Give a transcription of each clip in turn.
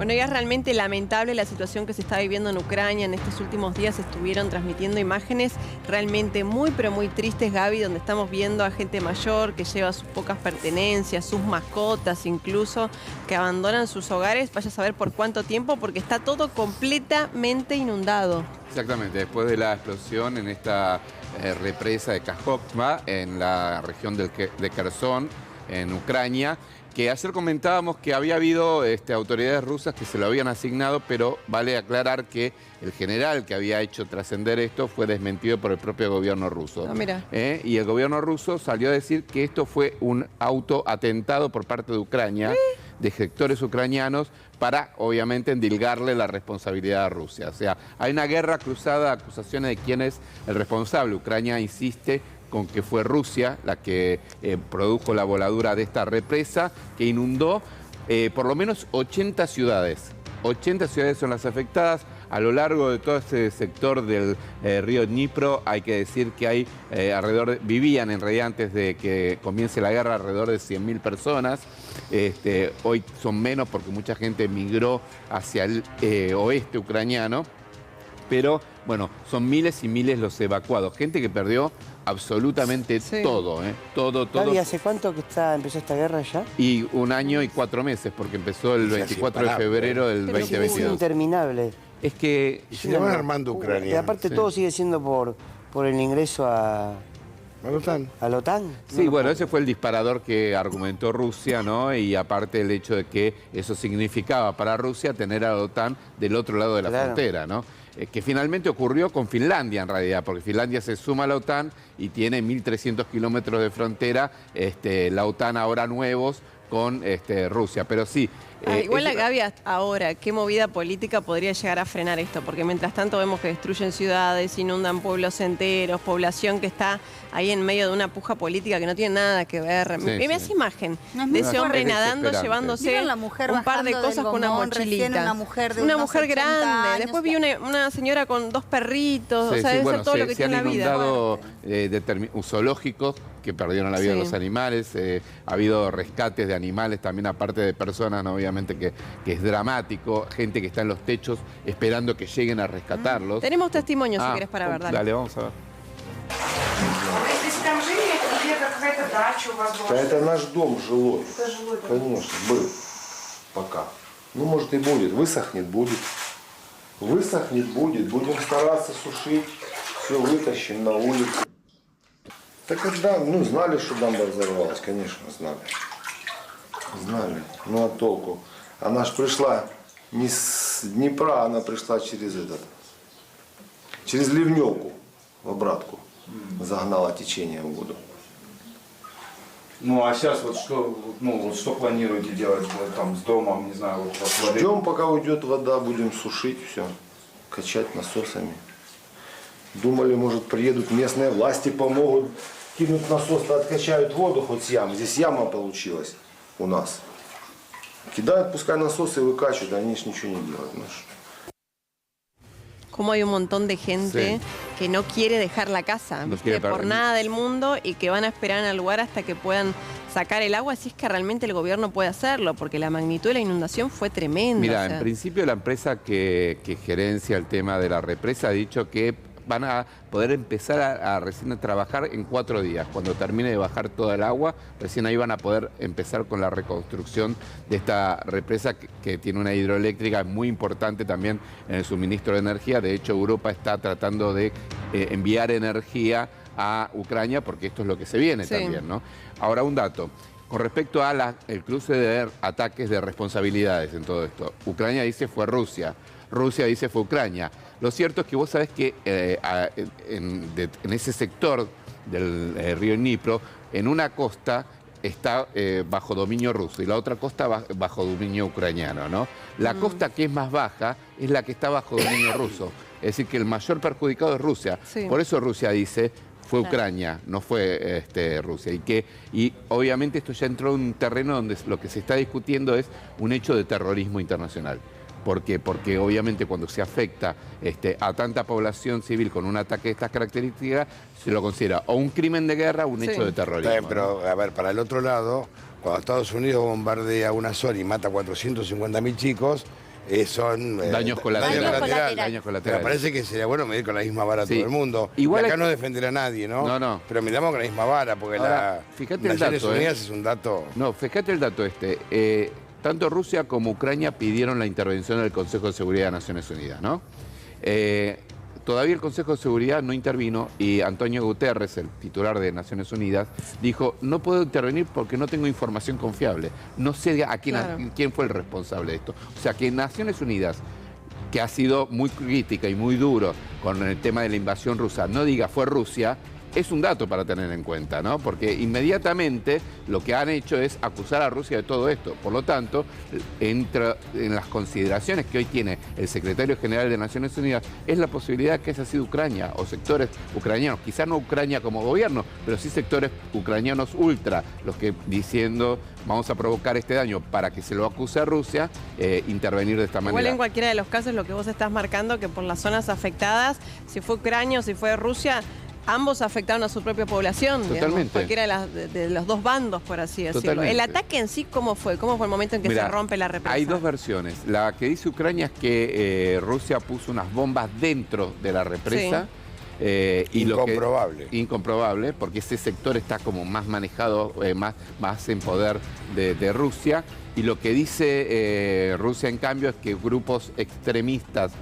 Bueno, y es realmente lamentable la situación que se está viviendo en Ucrania. En estos últimos días estuvieron transmitiendo imágenes realmente muy, pero muy tristes, Gaby, donde estamos viendo a gente mayor que lleva sus pocas pertenencias, sus mascotas incluso, que abandonan sus hogares, vaya a saber por cuánto tiempo, porque está todo completamente inundado. Exactamente, después de la explosión en esta represa de Kakhovka, en la región de Kherson, en Ucrania, que ayer comentábamos que había habido autoridades rusas que se lo habían asignado, pero vale aclarar que el general que había hecho trascender esto fue desmentido por el propio gobierno ruso. Ah, mira. Y el gobierno ruso salió a decir que esto fue un autoatentado por parte de Ucrania, de sectores ucranianos, para obviamente endilgarle la responsabilidad a Rusia. O sea, hay una guerra cruzada de acusaciones de quién es el responsable. Ucrania insiste con que fue Rusia la que produjo la voladura de esta represa que inundó por lo menos 80 ciudades. 80 ciudades son las afectadas. A lo largo de todo este sector del río Dnipro hay que decir que hay vivían en realidad antes de que comience la guerra alrededor de 100.000 personas. Hoy son menos porque mucha gente migró hacia el oeste ucraniano. Pero, bueno, son miles y miles los evacuados. Gente que perdió absolutamente todo, todo. ¿Y hace cuánto que empezó esta guerra ya? Y 1 año y 4 meses, porque empezó el 24 de febrero del 2022. Es interminable. Es que... Y se le van armando Ucrania. Y aparte todo sigue siendo por el ingreso a la OTAN. Sí, bueno, ese fue el disparador que argumentó Rusia, ¿no? Y aparte el hecho de que eso significaba para Rusia tener a la OTAN del otro lado de la frontera, ¿no? Que finalmente ocurrió con Finlandia en realidad, porque Finlandia se suma a la OTAN y tiene 1.300 kilómetros de frontera, la OTAN ahora nuevos con Rusia, pero sí. Igual la Gaby ahora, ¿qué movida política podría llegar a frenar esto? Porque mientras tanto vemos que destruyen ciudades, inundan pueblos enteros, población que está ahí en medio de una puja política que no tiene nada que ver. Sí, me esa imagen de ese hombre nadando, llevándose un par de cosas con una mochilita. Una mujer grande. Después vi una señora con 2 perritos. O sea, eso es todo lo que tiene la vida. Se han inundado zoológicos que perdieron la vida de los animales. Ha habido rescates de animales también, aparte de personas, ¿no? Obviamente que es dramático. Gente que está en los techos esperando que lleguen a rescatarlos. Tenemos testimonios, si querés, para ver. Dale, vamos a ver. Это наш дом жилой. Конечно, был пока. Ну, может и будет. Высохнет, будет. Высохнет, будет. Будем стараться сушить. Все вытащим на улицу. Так когда, знали, что дамба взорвалась, конечно, знали. Знали. Ну, а толку? Она ж пришла не с Днепра, она пришла через через Ливневку в обратку. Загнала течение в воду. Ну а сейчас что планируете делать там с домом, не знаю, Ждем, пока уйдет вода, будем сушить все, качать насосами. Думали, может, приедут местные власти, помогут, кинут насос, откачают воду хоть с ямы. Здесь яма получилась у нас. Кидают, пускай насосы выкачивают, они ж ничего не делают. Como hay un montón de gente que no quiere dejar la casa, por nada del mundo, y que van a esperar en el lugar hasta que puedan sacar el agua, si es que realmente el gobierno puede hacerlo, porque la magnitud de la inundación fue tremenda. Mira, en principio la empresa que gerencia el tema de la represa ha dicho que van a poder empezar a recién trabajar en 4 días. Cuando termine de bajar toda el agua, recién ahí van a poder empezar con la reconstrucción de esta represa que tiene una hidroeléctrica muy importante también en el suministro de energía. De hecho, Europa está tratando de enviar energía a Ucrania porque esto es lo que se viene también, ¿no? Ahora, un dato. Con respecto a el cruce de ataques de responsabilidades en todo esto, Ucrania dice fue Rusia, Rusia dice fue Ucrania. Lo cierto es que vos sabés que en ese sector del río Dnipro, en una costa está bajo dominio ruso y la otra costa bajo dominio ucraniano, ¿no? La costa que es más baja es la que está bajo dominio ruso. Es decir, que el mayor perjudicado es Rusia. Por eso Rusia dice fue Ucrania, no fue Rusia. Y obviamente esto ya entró en un terreno donde lo que se está discutiendo es un hecho de terrorismo internacional. ¿Por qué? Porque obviamente cuando se afecta a tanta población civil con un ataque de estas características, se lo considera o un crimen de guerra o un hecho de terrorismo. Pero, a ver, para el otro lado, cuando Estados Unidos bombardea una zona y mata 450.000 chicos, son daños colaterales. Daños Pero colaterales. parece que sería bueno medir con la misma vara Sí. todo el mundo. Igual Y acá hay- no defenderá a nadie, ¿no? No, no. Pero miramos con la misma vara, porque Ahora, la fíjate el Naciones dato, Unidas es un dato... No, fíjate el dato este. Tanto Rusia como Ucrania pidieron la intervención del Consejo de Seguridad de Naciones Unidas, ¿no? Todavía el Consejo de Seguridad no intervino y Antonio Guterres, el titular de Naciones Unidas, dijo, no puedo intervenir porque no tengo información confiable. No sé a quién, Claro. quién fue el responsable de esto. O sea, que Naciones Unidas, que ha sido muy crítica y muy duro con el tema de la invasión rusa, no diga fue Rusia, es un dato para tener en cuenta, ¿no? Porque inmediatamente lo que han hecho es acusar a Rusia de todo esto. Por lo tanto, entra en las consideraciones que hoy tiene el secretario general de Naciones Unidas, es la posibilidad que haya sido Ucrania o sectores ucranianos, quizás no Ucrania como gobierno, pero sí sectores ucranianos ultra, los que diciendo vamos a provocar este daño para que se lo acuse a Rusia, intervenir de esta Igual manera. en cualquiera de los casos lo que vos estás marcando, que por las zonas afectadas, si fue Ucrania o si fue Rusia, ambos afectaron a su propia población. Digamos, Totalmente. cualquiera de los dos bandos, por así decirlo. Totalmente. ¿El ataque en sí cómo fue? ¿Cómo fue el momento en que Mirá, se rompe la represa? hay dos versiones. La que dice Ucrania es que Rusia puso unas bombas dentro de la represa. Y Incomprobable. Incomprobable, porque ese sector está como más manejado, más en poder de Rusia. Y lo que dice Rusia, en cambio, es que grupos extremistas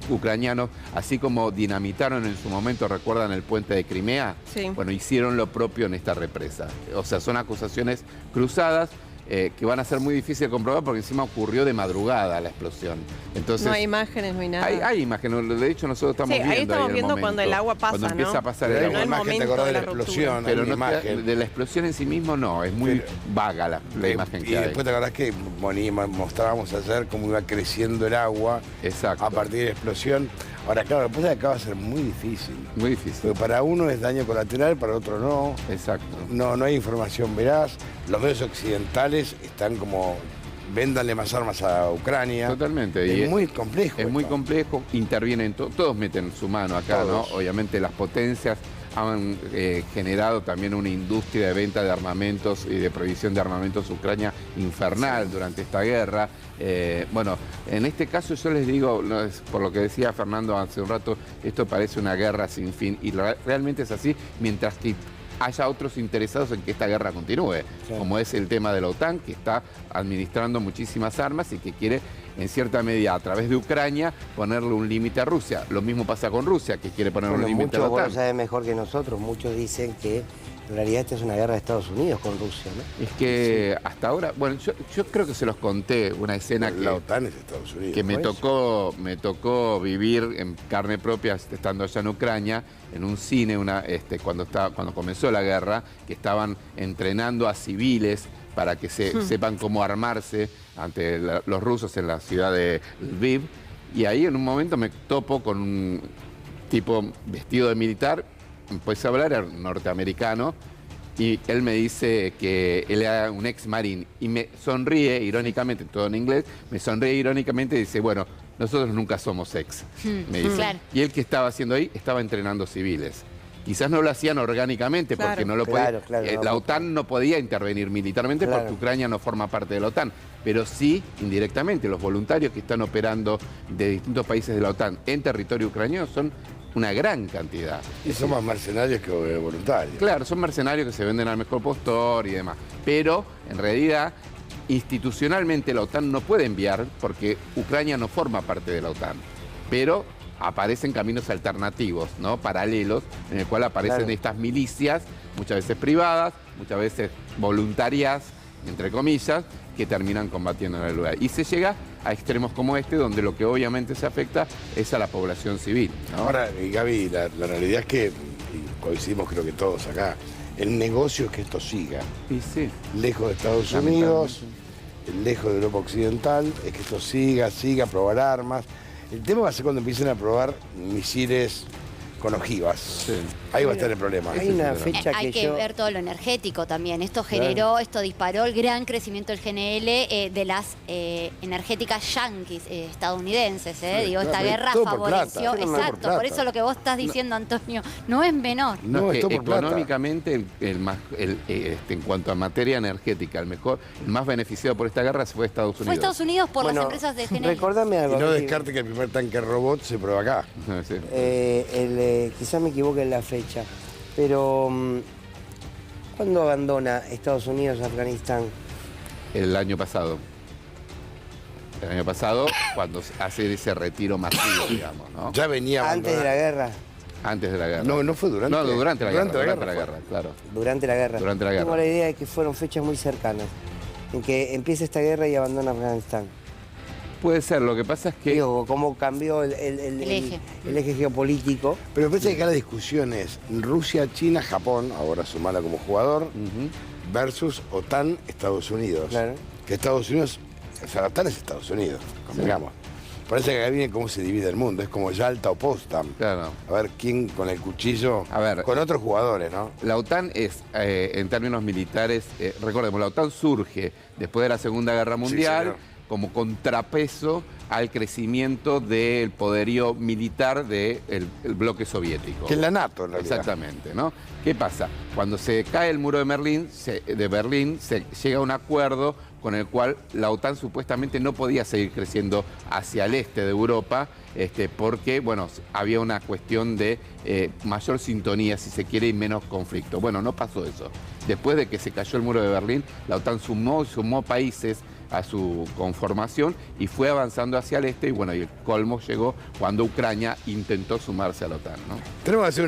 ucranianos, así como dinamitaron en su momento, ¿recuerdan el puente de Crimea? Sí. Bueno, hicieron lo propio en esta represa. O sea, son acusaciones cruzadas. Que van a ser muy difíciles de comprobar porque encima ocurrió de madrugada la explosión. Entonces, No hay imágenes, no hay nada. hay imágenes, de hecho nosotros estamos Sí, viendo. ahí estamos el viendo momento, cuando el agua pasa, cuando empieza ¿no? a pasar Pero el hay no una el agua. imagen, te momento acordás de de la la ruptura. explosión, hay Pero una no te- imagen. de la explosión en sí mismo no, es muy Pero- vaga la imagen Y que hay. después te acordás que mostrábamos ayer cómo iba creciendo el agua Exacto. a partir de la explosión. Ahora, claro, lo que pasa es que acá va a ser muy difícil. Muy difícil. Porque para uno es daño colateral, para otro no. Exacto. No hay información veraz. Los medios occidentales están como, véndanle más armas a Ucrania. Totalmente. Es Y muy complejo. Es muy esto. complejo, intervienen, todos meten su mano acá, Todos. ¿no? Obviamente las potencias han generado también una industria de venta de armamentos y de provisión de armamentos Ucrania infernal durante esta guerra. Bueno, en este caso yo les digo, no es por lo que decía Fernando hace un rato, esto parece una guerra sin fin y realmente es así, mientras que haya otros interesados en que esta guerra continúe, Sí. como es el tema de la OTAN, que está administrando muchísimas armas y que quiere, en cierta medida, a través de Ucrania, ponerle un límite a Rusia. Lo mismo pasa con Rusia, que quiere poner Bueno, un límite a la muchos, vos lo OTAN. sabés mejor que nosotros, muchos dicen que en realidad esta es una guerra de Estados Unidos con Rusia, ¿no? Es que hasta ahora, bueno, yo creo que se los conté una escena La que, OTAN es Estados Unidos. que me por eso. tocó vivir en carne propia estando allá en Ucrania, en un cine, cuando comenzó la guerra, que estaban entrenando a civiles para que sepan cómo armarse ante los rusos en la ciudad de Lviv. Y ahí en un momento me topo con un tipo vestido de militar, empecé a hablar, era norteamericano, y él me dice que él era un ex marín y me sonríe irónicamente, todo en inglés, me sonríe irónicamente y dice, bueno, nosotros nunca somos ex, me dice. Claro. Y él que estaba haciendo ahí, estaba entrenando civiles. Quizás no lo hacían orgánicamente Claro. porque no lo podía. Claro, no, la no. OTAN no podía intervenir militarmente Claro. porque Ucrania no forma parte de la OTAN, pero sí indirectamente los voluntarios que están operando de distintos países de la OTAN en territorio ucraniano son una gran cantidad. Y son más mercenarios que voluntarios. Claro, son mercenarios que se venden al mejor postor y demás. Pero, en realidad, institucionalmente la OTAN no puede enviar porque Ucrania no forma parte de la OTAN. Pero aparecen caminos alternativos, ¿no? Paralelos, en el cual aparecen Claro. estas milicias, muchas veces privadas, muchas veces voluntarias, entre comillas, que terminan combatiendo en el lugar. Y se llega a extremos como este, donde lo que obviamente se afecta es a la población civil, ¿no? Ahora, y Gaby, la realidad es que, y coincidimos creo que todos acá, el negocio es que esto siga. Y sí. Lejos de Estados Unidos, lejos de Europa Occidental, es que esto siga, probar armas. El tema va a ser cuando empiecen a probar misiles con ojivas. Sí. Ahí va a estar el problema. Hay una fecha Hay que ver todo lo energético también. Esto generó, esto disparó el gran crecimiento del GNL de las energéticas yanquis estadounidenses. Digo, esta claro, guerra todo por favoreció. plata. Exacto, por eso lo que vos estás diciendo, Antonio, no es menor. No, es es que todo por plata. económicamente, en cuanto a materia energética, el más beneficiado por esta guerra fue Estados Unidos. Fue Estados Unidos por las empresas de GNL. Recordame Y algo. no Ricky. descarte que el primer tanque robot se prueba acá. Sí. Quizás me equivoque en la fecha, pero ¿cuándo abandona Estados Unidos Afganistán? El año pasado. El año pasado, cuando hace ese retiro masivo, digamos, ¿no? Ya venía Antes de la guerra. Antes de la guerra. No fue durante. No, durante la guerra, fue. claro. Durante la guerra. Durante la guerra. Tengo la idea de que fueron fechas muy cercanas, en que empieza esta guerra y abandona Afganistán. Puede ser, lo que pasa es que... Digo, cómo cambió el eje geopolítico. Pero me parece que acá la discusión es Rusia, China, Japón, ahora sumala como jugador, versus OTAN, Estados Unidos. Claro. Que Estados Unidos, o sea, la OTAN es Estados Unidos, convengamos. Parece que acá viene cómo se divide el mundo, es como Yalta o Potsdam. Claro. A ver quién con el cuchillo, A ver. con otros jugadores, ¿no? La OTAN es, en términos militares, recordemos, la OTAN surge después de la Segunda Guerra Mundial señor. como contrapeso al crecimiento del poderío militar del bloque soviético. Que es la NATO, en realidad. Exactamente, ¿no? ¿Qué pasa? Cuando se cae el muro de Berlín, se llega a un acuerdo con el cual la OTAN supuestamente no podía seguir creciendo hacia el este de Europa, porque, bueno, había una cuestión de mayor sintonía, si se quiere, y menos conflicto. Bueno, no pasó eso. Después de que se cayó el muro de Berlín, la OTAN sumó países a su conformación y fue avanzando hacia el este, y bueno, y el colmo llegó cuando Ucrania intentó sumarse a la OTAN, ¿no? Tenemos que hacer